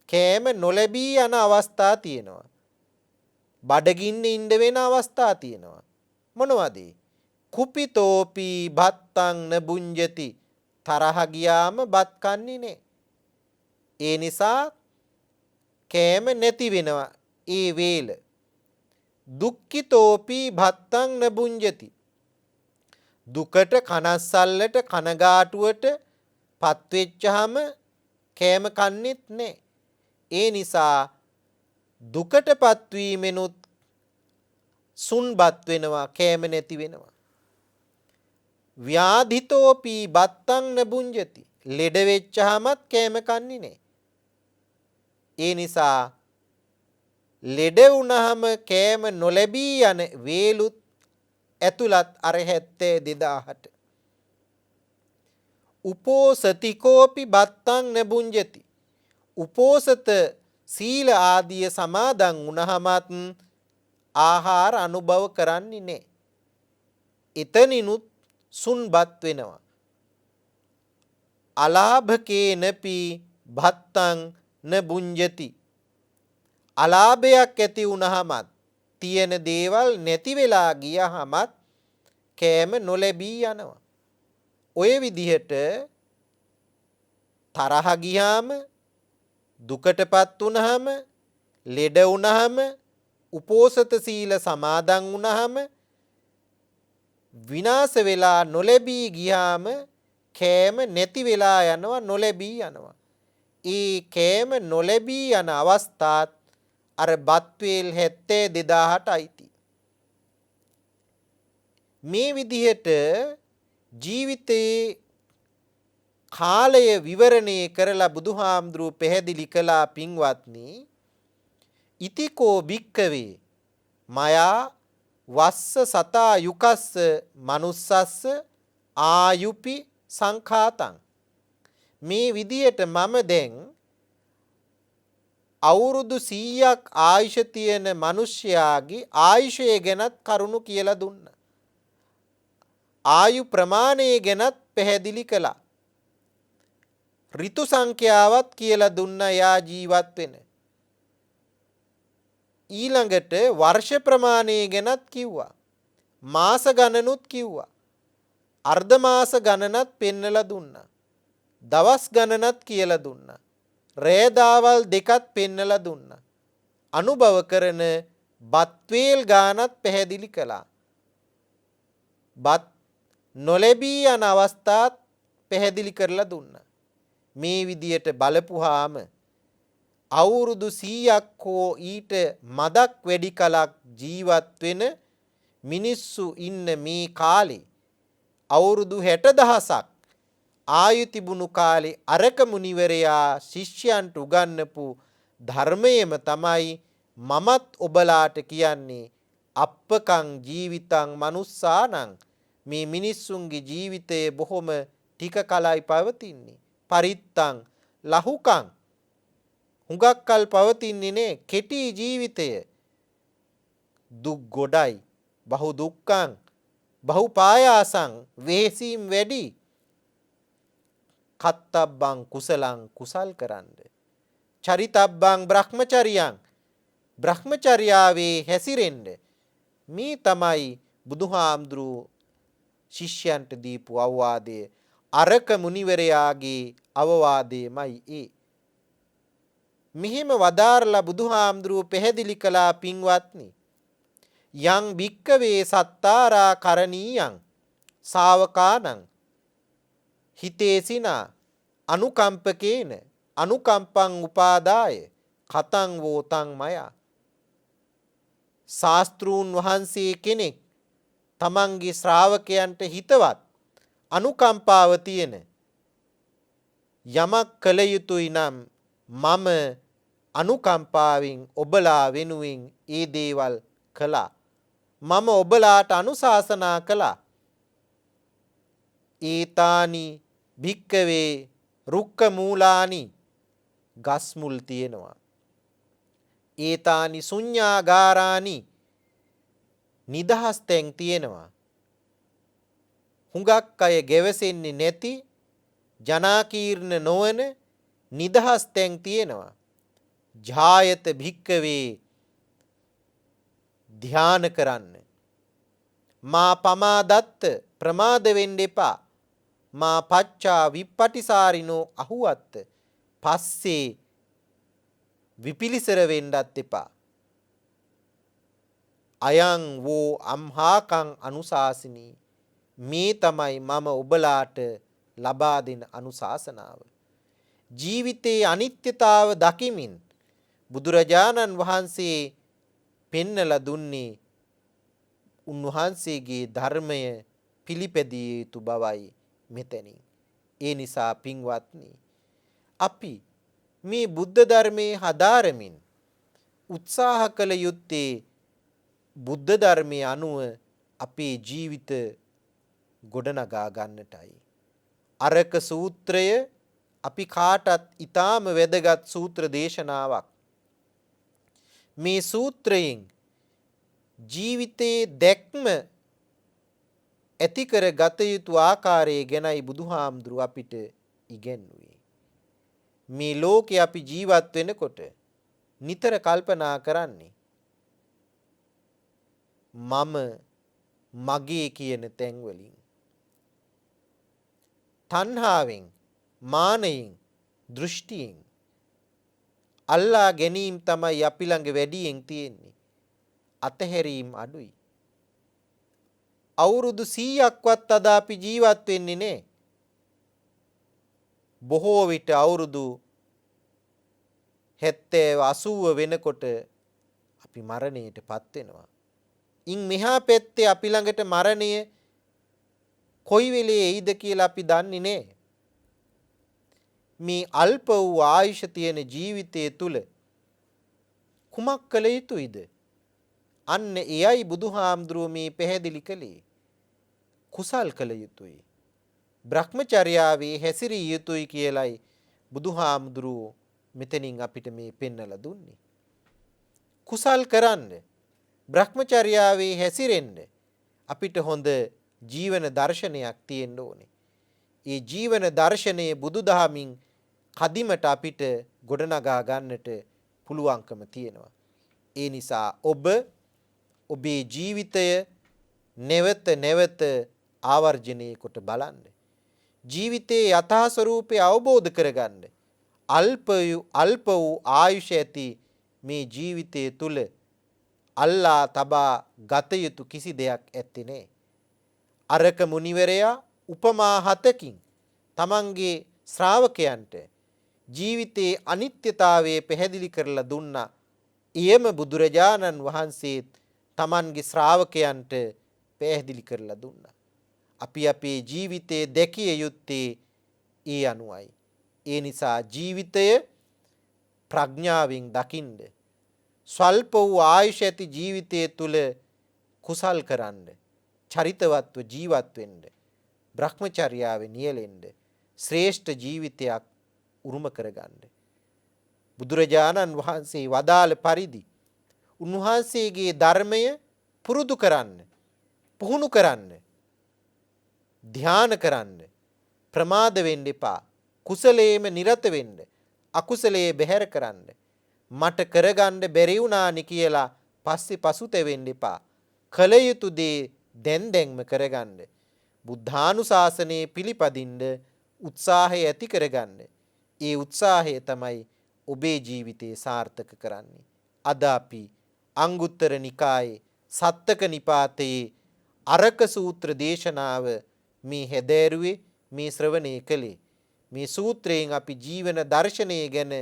[SPEAKER 1] කෑම නොලැබී යන අවස්ථා තියෙනවා. බඩගින්න ඉන්න වෙන අවස්ථා තියෙනවා. මොනවද? කුපිතෝපි භත්තං නබුඤ්ජති තරහ ගියාම බත් කන්නේ නැහැ. ඒ නිසා කෑම නැති වෙනවා ඒ වේල. දුක්ඛිතෝපි භත්තං නබුඤ්ජති දුකට කනස්සල්ලට කනගාටුවට පත්වෙච්චාම කෑම කන්නේත් නැහැ. ඒ නිසා දුකටපත් වීමෙනුත් සුන්බත් වෙනවා කෑම නැති වෙනවා. ව්‍යාධිතෝපි බත්තං නබුඤ්ජති ලෙඩ වෙච්චාමත් කෑම කන්නේ නැහැ. ඒ නිසා ලෙඩ වුණාම කෑම නොලැබී යන වේලුත් ඇතුළත් අර 72000ට. උපෝසතිකෝපි බත්තං නබුඤ්ජති උපෝසත සීල ආදිය සමාදන් වුණාමත් ආහාර අනුභව කරන්නේ නැහැ. එතනිනුත් සුන්බත් වෙනවා. අලාභකේනපි භත්තං නබුඤ්ජති අලාභයක් ඇති වුණාමත් තියෙන දේවල් නැති වෙලා ගියහමත් කෑම නොලැබී යනවා. ඔය විදිහට තරහ ගියාම දුකටපත් වුණාම ලෙඩ වුණාම උපෝසත සීල සමාදන් වුණාම විනාශ වෙලා නොලැබී ගියාම කෑම නැති වෙලා යනවා නොලැබී යනවා. ඒ කෑම නොලැබී යන අවස්ථාත් අර බත්වේල් 72000ට අයිති. මේ විදිහට ජීවිතේ කාලය විවරණය කරලා බුදුහාමුදුරුව පැහැදිලි කළා පින්වත්නි ඉතිකෝ භික්කවේ මයා වස්ස සතා යුකස්ස මනුස්සස්ස ආයුපි සංඛාතං මේ විදියට මම දැන් අවුරුදු 100ක් ආයුෂ තියෙන මිනිසයාගේ ආයුෂය ගැනත් කරුණු කියලා දුන්නා. ආයු ප්‍රමාණය ගැනත් පැහැදිලි කළා. ඍතු සංඛ්‍යාවත් කියලා දුන්න යා ජීවත් වෙන. ඊළඟට වර්ෂ ප්‍රමාණය ගැනත් කිව්වා. මාස ගණනුත් කිව්වා. අර්ධ මාස ගණනත් පෙන්නලා දුන්නා. දවස් ගණනත් කියලා දුන්නා. රෑ දවල් දෙකත් පෙන්නලා දුන්නා. අනුභව කරන බත් වේල් ගානත් පැහැදිලි කළා. බත් නොලැබී යන අවස්ථාත් පැහැදිලි කරලා දුන්නා. මේ විදියට බලපුවාම අවුරුදු 100ක් හෝ ඊට මදක් වැඩි කලක් ජීවත් වෙන මිනිස්සු ඉන්න මේ කාලේ අවුරුදු 60,000ක් ආයු තිබුණු කාලේ අරක මුනිවරයා ශිෂ්‍යයන්ට උගන්වපු ධර්මයේම තමයි මමත් ඔබලාට කියන්නේ අප්පකං ජීවිතං මනුස්සානං. මේ මිනිස්සුන්ගේ ජීවිතය බොහොම ටික කලයි පවතින්නේ. පරිත්තං ලහුකං හුඟක් කල් පවතින්නේ නේ. කෙටි ජීවිතය. දුක් ගොඩයි. බහු දුක්ඛං බහු පායාසං වෙහෙසීම් වැඩි. කත්තබ්බං කුසලං කුසල් කරන්න. චරිතබ්බං බ්‍රහ්මචරියං බ්‍රහ්මචර්යාවේ හැසිරෙන්න. මේ තමයි බුදුහාමුදුරුවෝ ශිෂ්‍යයන්ට දීපු අවවාදය. අරක මුනිවරයාගේ අවවාදයමයි ඒ. මෙහෙම වදාරලා බුදුහාමුදුරුවෝ පැහැදිලි කළා පින්වත්නි. යං භික්කවේ සත්තාරා කරණීයං ශාවකානං හිතේසිනා අනුකම්පකේන අනුකම්පං උපාදාය කතං වෝතං මයා. ශාස්ත්‍රූන් වහන්සේ කෙනෙක් තමන්ගේ ශ්‍රාවකයන්ට හිතවත් අනුකම්පාව තියෙන යමක් කළ යුතුයි නම් මම අනුකම්පාවෙන් ඔබලා වෙනුවෙන් ඒ දේවල් කළා. මම ඔබලාට අනුශාසනා කළා. ඒතානි භික්කවේ රුක්ක මූලානි ගස් මුල් තියෙනවා. ඒතානි ශුඤ්ඤාගාරානි නිදහස් තැන් තියෙනවා. හුඟක් අය ගැවසෙන්නේ නැති ජනාකීර්ණ නොවන නිදහස් තැන් තියෙනවා. ජායත භික්කවේ ධ්‍යාන කරන්න. මා පමාදත්ත ප්‍රමාද වෙන්න එපා. මා පච්චා විප්පටිසාරිනෝ අහුවත්ත පස්සේ විපිලිසර වෙන්නත් එපා. අයං වෝ අම්හාකං අනුශාසිනී. මේ තමයි මම ඔබලාට ලබා දෙන අනුශාසනාව. ජීවිතයේ අනිත්‍යතාව දකිමින් බුදුරජාණන් වහන්සේ පෙන්නලා දුන්නේ උන්වහන්සේගේ ධර්මය පිළිපැදිය යුතු බවයි මෙතනින්. ඒ නිසා පින්වත්නි, අපි මේ බුද්ධ ධර්මයේ හදාරමින් උත්සාහ කළ යුත්තේ බුද්ධ ධර්මයේ අනුව අපේ ජීවිත ගොඩනගා ගන්නටයි. අරක සූත්‍රය අපි කාටත් ඊටාම වැදගත් සූත්‍ර දේශනාවක්. මේ සූත්‍රයෙන් ජීවිතයේ දැක්ම ඇති කර ගත යුතු ආකාරය ගැනයි බුදුහාමුදුරුව අපිට ඉගැන්වුවේ. මේ ලෝකේ අපි ජීවත් වෙනකොට නිතර කල්පනා කරන්නේ මම මගේ කියන තැන් වලින්. තණ්හාවෙන්, මානයෙන්, දෘෂ්ටියෙන් අල්ලා ගැනීම තමයි අපි ළඟ වැඩියෙන් තියෙන්නේ. අතහැරීම් අඩුයි. අවුරුදු 100ක්වත් අද අපි ජීවත් වෙන්නේ නැහැ. බොහෝ විට අවුරුදු 70 80 වෙනකොට අපි මරණයටපත් වෙනවා. ඉන් මෙහා පැත්තේ අපි ළඟට මරණය කොයි වෙලේ එයිද කියලා අපි දන්නේ නැහැ. මේ අල්ප වූ ආයුෂ තියෙන ජීවිතය තුල කුමක් කළ යුතුයිද? අන්න එයයි බුදුහාමුදුරුව මේ පැහැදිලි කළේ. කුසල් කළ යුතුයි. බ්‍රහ්මචර්යාවේ හැසිරිය යුතුයි කියලයි බුදුහාමුදුරුව මෙතනින් අපිට මේ පෙන්නලා දුන්නේ. කුසල් කරන්න, බ්‍රහ්මචර්යාවේ හැසිරෙන්න අපිට හොඳ ජීවන දර්ශනයක් තියෙන්න ඕනේ. ඒ ජීවන දර්ශනයේ බුදුදහමින් කදිමට අපිට ගොඩනගා ගන්නට පුළුවන්කම තියෙනවා. ඒ නිසා ඔබේ ජීවිතය නැවත නැවත ආවර්ජනය කොට බලන්න. ජීවිතයේ යථා ස්වરૂපය අවබෝධ කරගන්න. අල්ප වූ ආයුෂ ඇති මේ ජීවිතය තුල අල්ලා තබා ගත යුතු කිසි දෙයක් ඇත්තේ නැහැ. අරක මුනිවරයා උපමා 7කින් තමන්ගේ ශ්‍රාවකයන්ට ජීවිතයේ අනිත්‍යතාවය පැහැදිලි කරලා දුන්නා. ඊයම බුදුරජාණන් වහන්සේත් තමන්ගේ ශ්‍රාවකයන්ට පැහැදිලි කරලා දුන්නා. අපි අපේ ජීවිතයේ දැකිය යුත්තේ ඒ අනුවයි. ඒ නිසා ජීවිතය ප්‍රඥාවෙන් දකින්න. ස්වල්ප වූ ආයුෂ ඇති ජීවිතය තුල කුසල් කරන්න. චරිතවත්ව ජීවත් වෙන්න. බ්‍රහ්මචර්යාවේ නියැලෙන්න. ශ්‍රේෂ්ඨ ජීවිතයක් උරුම කරගන්න. බුදුරජාණන් වහන්සේ වදාළ පරිදි උන්වහන්සේගේ ධර්මය පුරුදු කරන්න, පුහුණු කරන්න, ධ්‍යාන කරන්න, ප්‍රමාද වෙන්න එපා. කුසලයේම නිරත වෙන්න, අකුසලයේ බැහැර කරන්න. මට කරගන්න බැරි වුණානි කියලා පස්සේ පසුතැවෙන්න එපා. කල යුතු දේ දැන්ම කරගන්න. බුද්ධානුශාසනයේ පිළිපදින්න උත්සාහය ඇති කරගන්න. ඒ උත්සාහය තමයි ඔබේ ජීවිතේ සාර්ථක කරන්නේ. අද අපි අංගුත්තර නිකායේ සත්තක නිපාතයේ අරක සූත්‍ර දේශනාව මේ හැදෑරුවේ, මේ ශ්‍රවණය කළේ. මේ සූත්‍රයෙන් අපි ජීවන දර්ශනය ගැන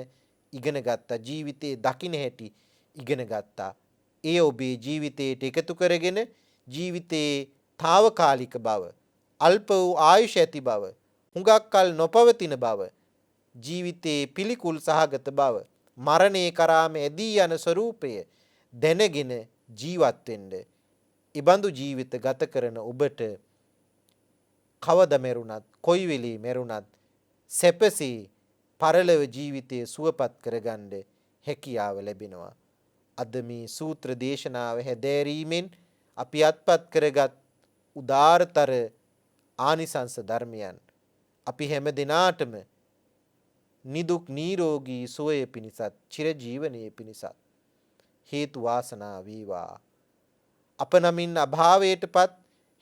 [SPEAKER 1] ඉගෙන ගත්තා. ජීවිතේ දකින්න හැටි ඉගෙන ගත්තා. ඒ ඔබේ ජීවිතයට එකතු කරගෙන ජීවිතේ తాවකාලික බව, අල්ප වූ ආයුෂ ඇති බව, හුඟක් කල නොපවතින බව, ජීවිතේ පිළිකුල් සහගත බව, මරණය කරාම ඇදී යන ස්වરૂපය දැනගෙන ජීවත් වෙන්න. ඉබඳු ජීවිත ගත කරන ඔබට කවද මෙරුණත්, කොයි වෙලේ මෙරුණත් සැපසේ පරලොව ජීවිතයේ සුවපත් කරගන්න හැකියාව ලැබෙනවා. අද මේ සූත්‍ර දේශනාව හැදෑරීමෙන් අපි අත්පත් කරගත් උදාරතර ආනිසංස ධර්මයන් අපි හැම දිනාටම නිදුක් නිරෝගී සුවය පිණිසත් චිරජීවනයේ පිණිසත් හේතු වාසනා වේවා. අප නමින් අභාවයටපත්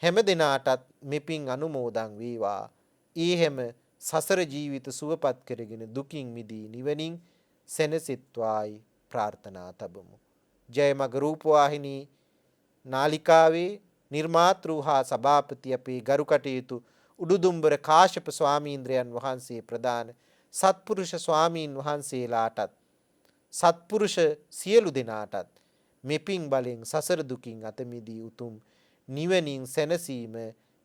[SPEAKER 1] හැම දිනාටත් මෙපින් අනුමෝදන් වේවා. ඊ හැම සසර ජීවිත සුවපත් කරගෙන දුකින් මිදී නිවනින් සැනසෙත්වායි ප්‍රාර්ථනා තබමු. ජයමග රූපවාහිනී නාලිකාවේ නිර්මාතෘ හා සභාපති අපේ ගරු කටයුතු උඩුදුම්බර කාශ්‍යප ස්වාමීන්ද්‍රයන් වහන්සේ ප්‍රදාන සත්පුරුෂ ස්වාමීන් වහන්සේලාටත් සත්පුරුෂ සියලු දෙනාටත් මෙපින් බලෙන් සසර දුකින් අත මිදී උතුම් නිවනින් සැනසීම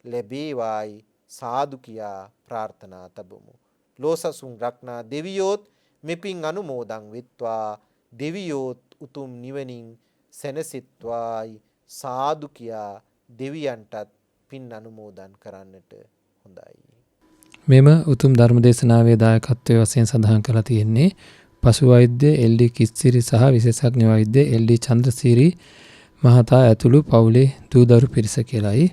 [SPEAKER 1] ලැබේවායි සාදු කියා ප්‍රාර්ථනා තබමු. ලෝසසුන් රක්නා දෙවියෝත් මෙපින් අනුමෝදන් වෙත්වා. දෙවියෝත් උතුම් නිවනින් සැනසෙත්වායි සාදු කියා දෙවියන්ටත් පින් අනුමෝදන් කරන්නට හොඳයි.
[SPEAKER 2] මෙම උතුම් ධර්මදේශනාවේ දායකත්වයේ වශයෙන් සඳහන් කරලා තියෙන්නේ පශු වෛද්‍ය එල්.ඩී. කිස්සිරි සහ විශේෂඥ වෛද්‍ය එල්.ඩී. චන්ද්‍රසිරි මහතා ඇතුළු පවුලේ දූදරු පිරිස කියලායි.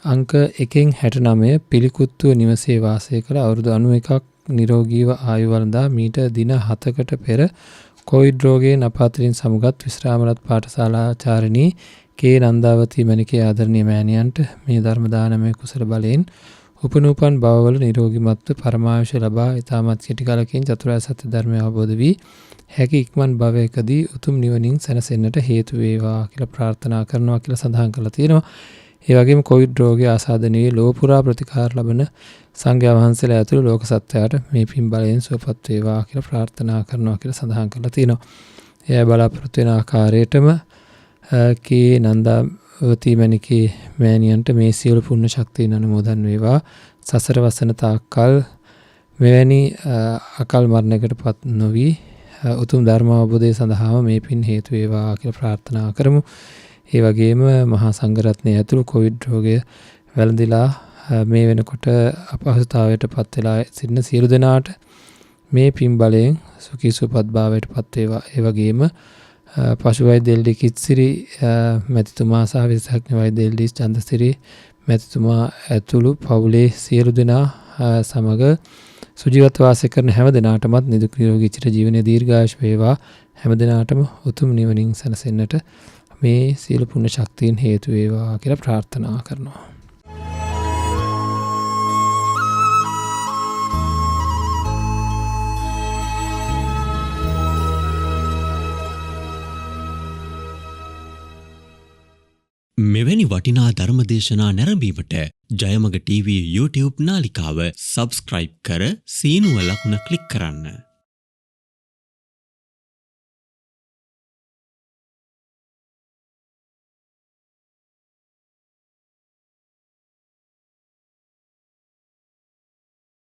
[SPEAKER 2] අංක 1/69 පිළිකුත්තුව නිවසේ වාසය කළ අවුරුදු 91ක් නිරෝගීව ආයු වළඳා මීට දින 7කට පෙර කොවිඩ් රෝගයෙන් අපාතරින් සමුගත් විශ්‍රාමරත් පාඨශාලාචාර්යිනී කේ නන්දාවතී මණිකේ ආදරණීය මෑණියන්ට මේ ධර්ම දානමය කුසල බලයෙන් උපනූපන් භවවල නිරෝගීමත්ව පරමායුෂ ලබා ඊ타මත් කෙටි කාලකින් චතුරාර්ය සත්‍ය ධර්මය අවබෝධ වී හැකි ඉක්මන් භවයකදී උතුම් නිවනින් සැනසෙන්නට හේතු වේවා කියලා ප්‍රාර්ථනා කරනවා කියලා සඳහන් කරලා තියෙනවා. ඒ වගේම කොවිඩ් රෝගය ආසාදනයේ ලෝපුරා ප්‍රතිකාර ලබන සංඝයා වහන්සේලා ඇතුළු ලෝක සත්වයාට මේ පින් බලයෙන් සුවපත් වේවා කියලා ප්‍රාර්ථනා කරනවා කියලා සඳහන් කරලා තියෙනවා. එය බලාපොරොත්තු වෙන ආකාරයටම කේ නන්දාවතී මණිකේ මෑණියන්ට මේ සියලු පුණ්‍ය ශක්තියන් අනුමෝදන් වේවා. සසර වසන තාක්කල් මෙවැනි අකල් මරණයකටපත් නොවි උතුම් ධර්ම අවබෝධය සඳහාම මේ පින් හේතු වේවා කියලා ප්‍රාර්ථනා කරමු. ඒ වගේම මහා සංඝරත්නය ඇතුළු කොවිඩ් රෝගය වැළඳිලා මේ වෙනකොට අපහසුතාවයට පත් වෙලා සිටින සියලු දෙනාට මේ පින් බලයෙන් සුඛී සුවපත් භාවයට පත් වේවා. ඒ වගේම පශු වෛද්‍ය එල්.ඩී. කිත්සිරි මැතිතුමා සහ විශේෂඥ වෛද්‍ය එල්.ඩී. චන්ද්‍රසිරි මැතිතුමා ඇතුළු පවුලේ සියලු දෙනා සමග සුජීවත්ව වාසය කරන හැම දෙනාටමත් නිදුක් නිරෝගී චිර ජීවනයේ දීර්ඝායුෂ වේවා. හැම දෙනාටම උතුම් නිවනින් සැනසෙන්නට මේ සියලු පුණ්‍ය ශක්තියින් හේතු වේවා කියලා ප්‍රාර්ථනා කරනවා.
[SPEAKER 3] මෙවැනි වටිනා ධර්මදේශනා නැරඹීමට ජයමග TV YouTube නාලිකාව සබස්ක්‍රයිබ් කර සීනුව ලකුණ ක්ලික් කරන්න.